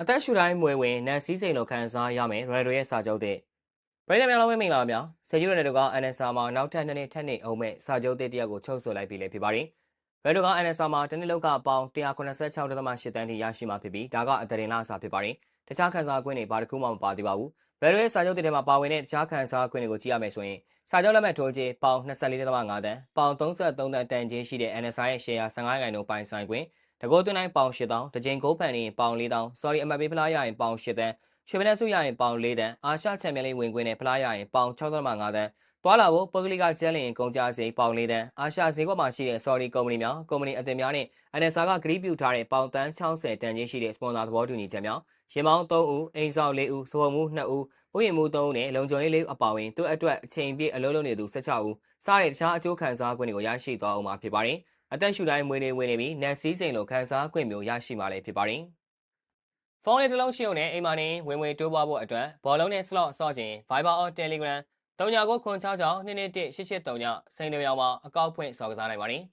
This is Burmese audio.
အသက်ရှူတိုင်းမွေဝင်နန်စီးစိမ်လိုခံစားရမယ်ရိုရဲ့စာချုပ်တဲ့ပြည်နယ်များလုံးဝမင်္ဂလာများဆယ်ယူရတဲ့က NSR မှာနောက်ထပ်2နှစ်ထပ်နေအောင်မဲ့စာချုပ်တဲ့တရက်ကိုချုပ်ဆိုလိုက်ပြီလေဖြစ်ပါတယ်ရိုက NSR မှာတနစ်လောက်ကပေါင်း186.8တန်းထိရရှိမှာဖြစ်ပြီးဒါကအတရင်လာစာဖြစ်ပါတယ်တခြားခံစား권တွေဘာတစ်ခုမှမပါသေးပါဘူးရိုရဲ့စာချုပ်တဲ့မှာပါဝင်တဲ့တခြားခံစား권တွေကိုကြည့်ရမယ်ဆိုရင်စာချုပ်လက်မှတ်ထိုးခြင်းပေါင်း24.5တန်းပေါင်း33တန်းတန်ချင်းရှိတဲ့ NSR ရဲ့ share 15ရာခိုင်နှုန်းပိုင်ဆိုင်권တကောသွင်းတိုင်းပေါင်8000တကြိမ်ကိုဖန်ရင်ပေါင်4000 sorry အမတ်ပေးဖလားရရင်ပေါင်8တန်းရွှေပနက်စုရရင်ပေါင်4တန်းအာရှချန်ပီယံလိဝင်ခွင့်နဲ့ဖလားရရင်ပေါင်6.5တန်းတွာလာဖို့ပုဂ္ဂလိကကျန်းလျင်ကုန်ကြစည်ပေါင်4တန်းအာရှဈေးကွက်မှာရှိတဲ့ sorry ကုမ္ပဏီများကုမ္ပဏီအသင်းများနဲ့ NSR ကဂရီးပြူထားတဲ့ပေါင်တန်း60တန်ချင်းရှိတဲ့စပွန်ဆာသဘောတူညီချက်များရင်မောင်း3ဦးအိမ်ဆောင်4ဦးစပုံမှု2ဦးဥယျာဉ်မှု3ဦးနဲ့လုံခြုံရေး4ဦးအပါအဝင်သူ့အတွက်အချိန်ပြည့်အလုပ်လုပ်နေသူ16ဦးစတဲ့တခြားအကျိုးခံစား권တွေကိုရရှိသွားအောင်မှာဖြစ်ပါတယ်အသက်ရှူတိုင်းမွေးနေဝင်နေပြီးနက်စီးစိမ်လိုခံစား권မျိုးရရှိမှာလည်းဖြစ်ပါတယ်။ဖုန်းလေးတစ်လုံးရှိုံနဲ့အိမ်မှာနေဝင်တိုးပွားဖို့အတွက်ဘောလုံးနဲ့ slot ဆော့ခြင်း Viber or Telegram 399662118883ညစိန်တရောင်မှာအကောက်ဖွင့်စော်ကစားနိုင်ပါတယ်။